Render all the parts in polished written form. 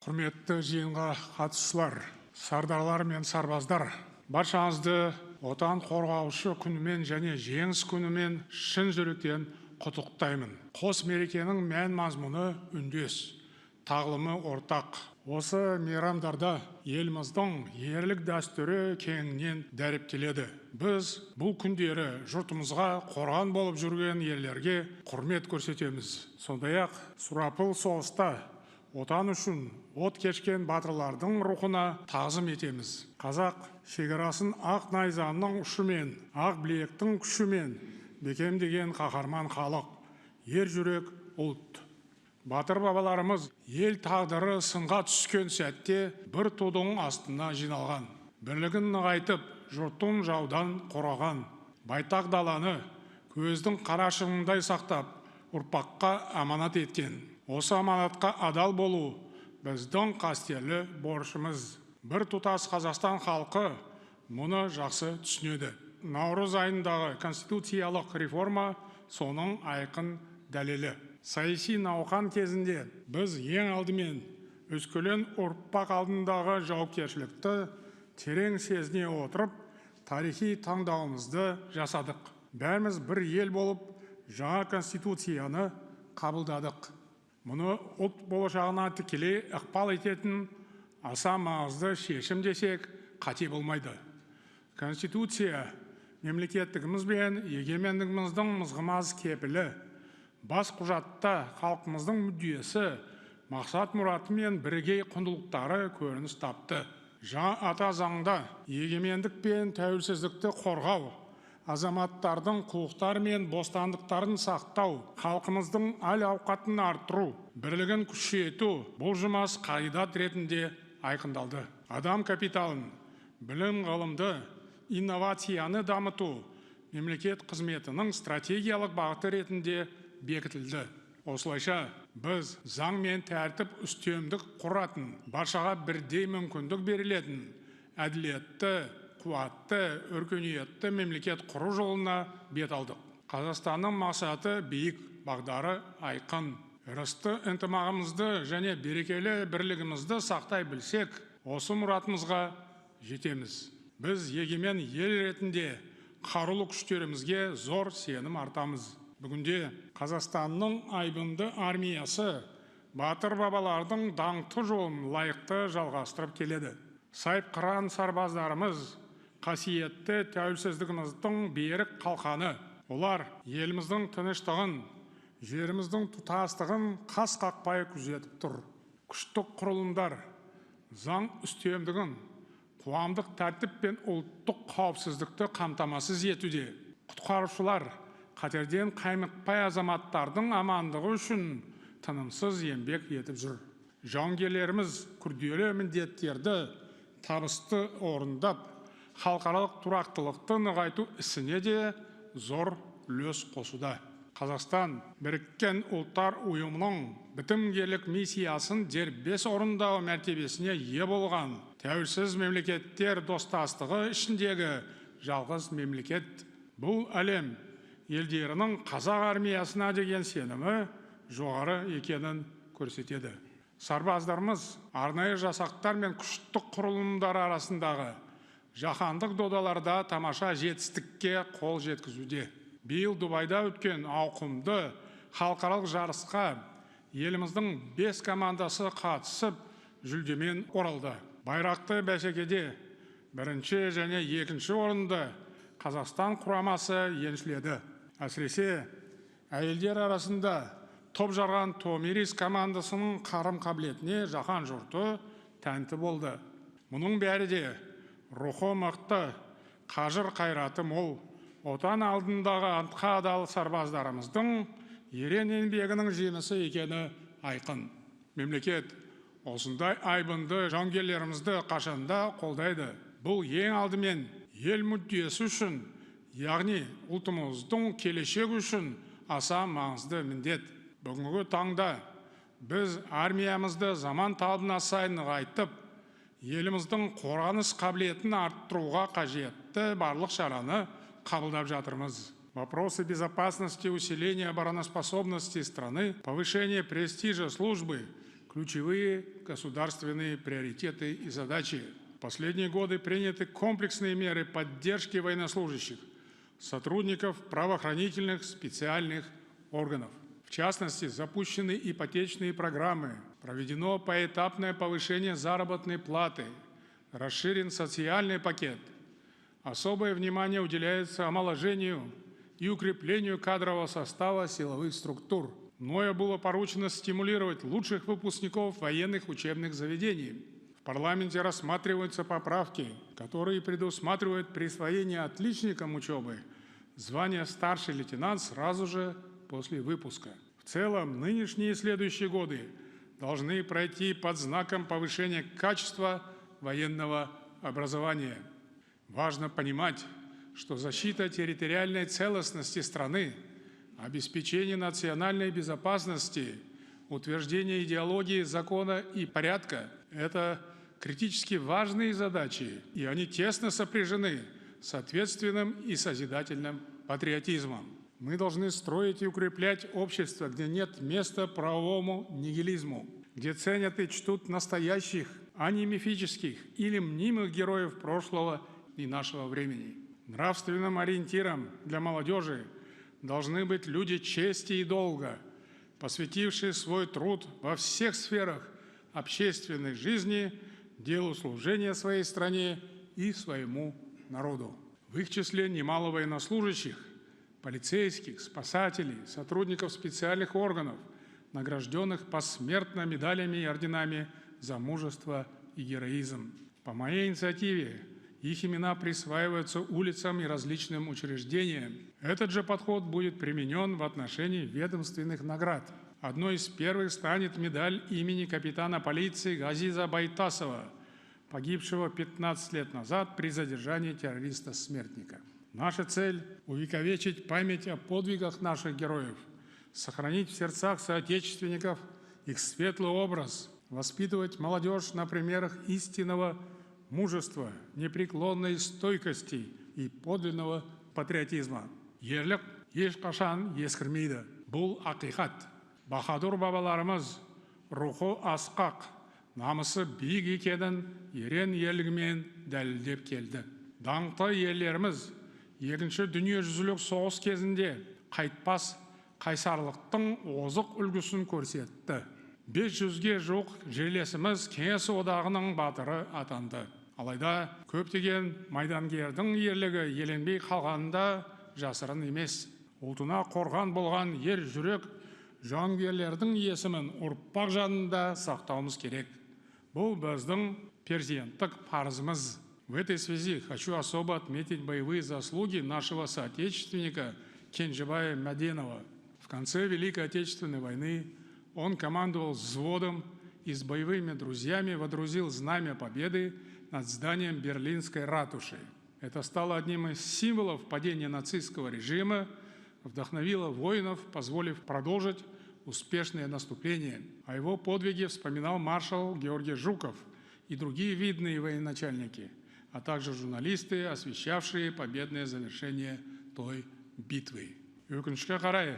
Құрметті жиынға қатысушылар, сардарлар мен сарбаздар, баршаңызды отан қорғаушы күнімен және жеңіс күнімен шын жүректен құттықтаймын. Қос мерекенің мән мазмұны үндес, тағылымы ортақ. Осы мейрамдарда еліміздің ерлік дәстүрі кеңінен дәріптеледі. Біз бұл күндері жұртымызға қорған болып жүрген ерлерге құрмет көрсетеміз. Сондай-ақ сұрапыл соғыста отан үшін от кешкен батырлардың рухына тағзым етеміз. Қазақ шекарасын ақ найзаның ұшымен, ақ білектің күшімен бекемдеген қаһарман халық, ер жүрек ұлт. Батыр бабаларымыз ел тағдыры сынға түскен сәтте бір тудың астына жиналған. Бірлігін нығайтып, жұртын жаудан қорғаған. Байтақ даланы көздің қарашығындай сақтап, ұрпаққа аманат еткен. Осы аманатқа адал болу біздің қастерлі борышымыз. Бір тұтас Қазақстан халқы мұны жақсы түсінеді. Наурыз айындағы конституциялық реформа соның айқын дәлелі. Саяси науқан кезінде біз ең алдымен өскелең ұрпақ алдындағы жауапкершілікті терең сезіне отырып, тарихи таңдауымызды жасадық. Бәріміз бір ел болып, жаңа конституцияны қабылдадық. Мұны ұлт болашағына тікелей ықпал ететін аса маңызды шешім десек қате болмайды. Конституция мемлекеттігіміз бен егемендігіміздің мызғымас кепілі. Бас құжатта халқымыздың мүддесі, мақсат мұраты мен бірегей құндылықтары көрініс тапты. Жаңа ата заңда егемендік пен тәуелсіздікті қорғау, азаматтардың құқықтары мен бостандықтарын сақтау, халқымыздың әл-ауқатын арттыру, бірлігін күшейту бұл жұмыс қағидат ретінде айқындалды. Адам капиталын, білім ғылымды, инновацияны дамыту мемлекет қызметінің стратегиялық бағыты ретінде бекітілді. Осылайша біз заң мен тәртіп үстемдік құратын, баршаға бірдей мүмкіндік берілетін, әділетті, қуатты, өркениетті мемлекет құру жолына бет алдық. Қазақстанның мақсаты биік, бағдары айқын. Ырысты ынтымағымызды және берекелі бірлігімізді сақтай білсек, осы мұратымызға жетеміз. Біз егемен ел ретінде қарулы күштерімізге зор сенім артамыз. Бүгінде Қазақстанның айбынды армиясы батыр бабалардың даңқты жолын лайықты жалғастырып келеді. Сайыпқыран сарбаздарымыз қасиетті тәуелсіздігіміздің берік қалқаны. Олар еліміздің тыныштығын, жеріміздің тұтастығын қас қақпай күзетіп тұр. Күштік құрылымдар заң үстемдігін, қоғамдық тәртіп пен ұлттық қауіпсіздікті қамтамасыз етуде. Құтқарушылар қатерден қаймықпай азаматтардың амандығы үшін тынымсыз еңбек етіп жүр. Жауынгерлеріміз күрделі міндеттерді табысты орындап, халықаралық тұрақтылықты нығайту ісіне де зор үлес қосуда. Қазақстан біріккен ұлттар ұйымының бітімгерлік миссиясын дербес орындау мәртебесіне ие болған тәуелсіз мемлекеттер достастығы ішіндегі жалғыз мемлекет. Бұл әлем елдерінің қазақ армиясына деген сенімі жоғары екенін көрсетеді. Сарбаздарымыз арнайы жасақтар мен күштік құрылымдар арасындағы жаһандық додаларда тамаша жетістікке қол жеткізуде. Биыл Дубайда өткен ауқымды халықаралық жарысқа еліміздің 5 командасы қатысып, жүлдемен оралды. Байрақты бәсекеде бірінші және екінші орынды Қазақстан құрамасы еншіледі. Әсіресе әйелдер арасында топ жарған Томирис командасының қарым-қабілетіне жаһан жұрты тәнті болды. Мұның бәрі де рухы мықты, қажыр қайраты мол, отан алдындағы антқа адал сарбаздарымыздың ерен еңбегінің жемісі екені айқын. Мемлекет осындай айбынды жауынгерлерімізді қашанда қолдайды. Бұл ең алдымен ел мүддесі үшін, яғни ұлтымыздың келешегі үшін аса маңызды міндет. Бүгінгі таңда біз армиямызды заман талабына сай нығайтып, еліміздің қорғаныс қабілетін арттыруға қажетті барлық шараны қабылдап жатырмыз. Вопросы безопасности, усиления обороноспособности страны, повышение престижа службы ключевые государственные приоритеты и задачи. В последние годы приняты комплексные меры поддержки военнослужащих, сотрудников правоохранительных специальных органов. В частности, запущены ипотечные программы, проведено поэтапное повышение заработной платы, расширен социальный пакет. Особое внимание уделяется омоложению и укреплению кадрового состава силовых структур. Мною было поручено стимулировать лучших выпускников военных учебных заведений. В парламенте рассматриваются поправки, которые предусматривают присвоение отличникам учебы звания старший лейтенант сразу же после выпуска. В целом, нынешние и следующие годы должны пройти под знаком повышения качества военного образования. Важно понимать, что защита территориальной целостности страны, обеспечение национальной безопасности, утверждение идеологии закона и порядка – это критически важные задачи, и они тесно сопряжены с ответственным и созидательным патриотизмом. Мы должны строить и укреплять общество, где нет места правовому нигилизму, где ценят и чтут настоящих, а не мифических или мнимых героев прошлого и нашего времени. Нравственным ориентиром для молодежи должны быть люди чести и долга, посвятившие свой труд во всех сферах общественной жизни, делу служения своей стране и своему народу. В их числе немало военнослужащих, полицейских, спасателей, сотрудников специальных органов, награжденных посмертно медалями и орденами за мужество и героизм. По моей инициативе их имена присваиваются улицам и различным учреждениям. Этот же подход будет применен в отношении ведомственных наград. Одной из первых станет медаль имени капитана полиции Газиза Байтасова, погибшего 15 лет назад при задержании террориста-смертника. Наша цель – увековечить память о подвигах наших героев, сохранить в сердцах соотечественников их светлый образ, воспитывать молодежь на примерах истинного мужества, непреклонной стойкости и подлинного патриотизма. Ерлік ешқашан ескірмейді. Бұл ақиқат. Бахадур бабаларымыз рухы асқақ, намысы биік екенін ерен ерлігімен дәлелдеп келді. Даңқты ерлеріміз Екінші дүниежүзілік соғыс кезінде қайтпас қайсарлықтың озық үлгісін көрсетті. 500-ге жуық жерлесіміз Кеңес одағының батыры атанды. Алайда көптеген майдангердің ерлігі еленбей қалғанында жасырын емес. Ұлтына қорған болған ер жүрек жауынгерлердің есімін ұрпақ жадында сақтауымыз керек. Бұл біздің перзенттік парызымыз. В этой связи хочу особо отметить боевые заслуги нашего соотечественника Кенжебая Маденова. В конце Великой Отечественной войны он командовал взводом и с боевыми друзьями водрузил знамя победы над зданием Берлинской ратуши. Это стало одним из символов падения нацистского режима, вдохновило воинов, позволив продолжить успешное наступление. О его подвиге вспоминал маршал Георгий Жуков и другие видные военачальники, а также журналисты, освещавшие победное завершение той битвы. Өкінішке қарай,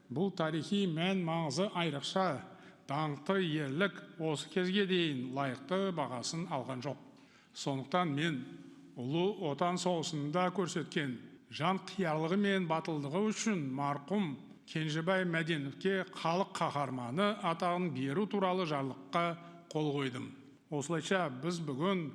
бұл тарихи мән маңызы айрықша, даңқты ерлік осы кезге дейін лайықты бағасын алған жоқ. Сондықтан мен ұлы отан соғысында көрсеткен жан қиярлығы мен батылдығы үшін марқұм Кенжебай Мәденовке халық қаһарманы атағын беру туралы жарлыққа қол қойдым. Осылайша біз бүгін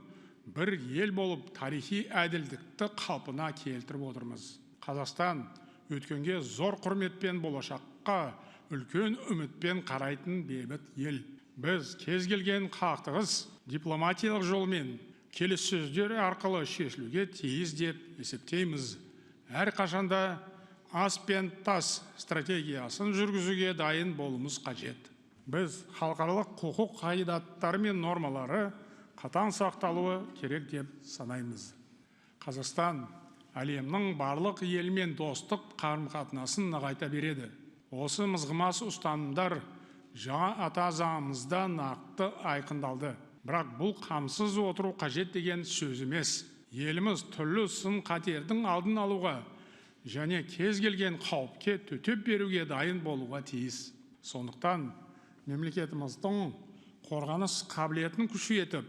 бір ел болып тарихи әділдікті қалпына келтіріп отырмыз. Қазақстан өткенге зор құрметпен, болашаққа үлкен үмітпен қарайтын бейбіт ел. Біз кез келген қақтығыс дипломатиялық жолмен келіссөздер арқылы шешілуге тиіс деп есептейміз. Әрқашанда ас пен тас стратегиясын жүргізуге дайын болуымыз қажет. Біз халықаралық құқық қағидаттары мен нормалары қатаң сақталуы керек деп санаймыз. Қазақстан әлемнің барлық елмен достық қарым-қатынасын нығайта береді. Осы мызғымас ұстанымдар жаңа ата заңымызда нақты айқындалды. Бірақ бұл қамсыз отыру қажет деген сөз емес. Еліміз түрлі сын қатердің алдын алуға және кез келген қауіпке төтеп беруге дайын болуға тиіс. Сондықтан мемлекетіміздің қорғаныс қабілетін күшейтіп,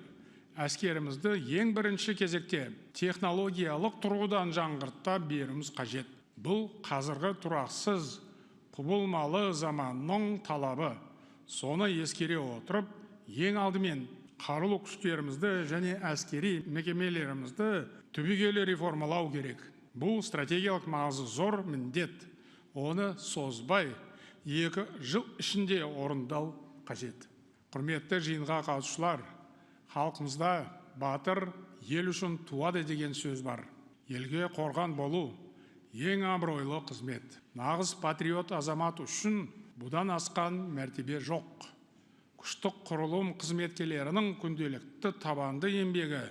әскерімізді ең бірінші кезекте технологиялық тұрғыдан жаңғырта беруіміз қажет. Бұл қазіргі тұрақсыз, құбылмалы заманның талабы. Соны ескере отырып, ең алдымен қарулы күштерімізді және әскери мекемелерімізді түбегейлі реформалау керек. Бұл стратегиялық маңызы зор міндет. Оны созбай 2 жыл ішінде орындау қажет. Құрметті жиынға қатысушылар, халқымызда батыр ел үшін туады деген сөз бар. Елге қорған болу ең абыройлы қызмет. Нағыз патриот азамат үшін бұдан асқан мәртебе жоқ. Күштік құрылым қызметкерлерінің күнделікті табанды еңбегі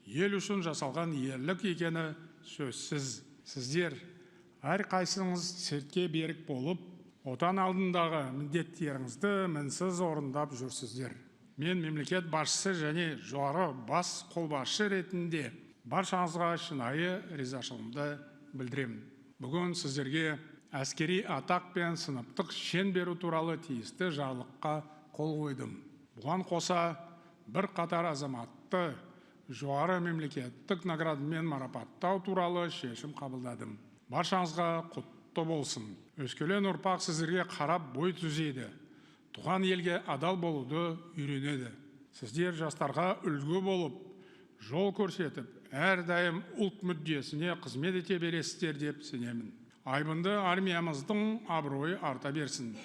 ел үшін жасалған ерлік екені сөзсіз. Сіздер әрқайсыңыз сертке берік болып, отан алдындағы міндеттеріңізді мінсіз орындап жүрсіздер. Мен мемлекет басшысы және жоғары бас қолбасшы ретінде баршаңызға шынайы ризашылығымды білдіремін. Бүгін сіздерге әскери атақ пен сыныптық шен беру туралы тиісті жарлыққа қол қойдым. Бұған қоса бір қатар азаматты жоғары мемлекеттік наградымен марапаттау туралы шешім қабылдадым. Баршаңызға құтты болсын. Өскелең ұрпақ сіздерге қарап бой түзейді. Туған елге адал болуды үйренеді. Сіздер жастарға үлгі болып, жол көрсетіп, әрдайым ұлт мүддесіне қызмет ете бересіздер деп сенемін. Айбынды армиямыздың абыройы арта берсін.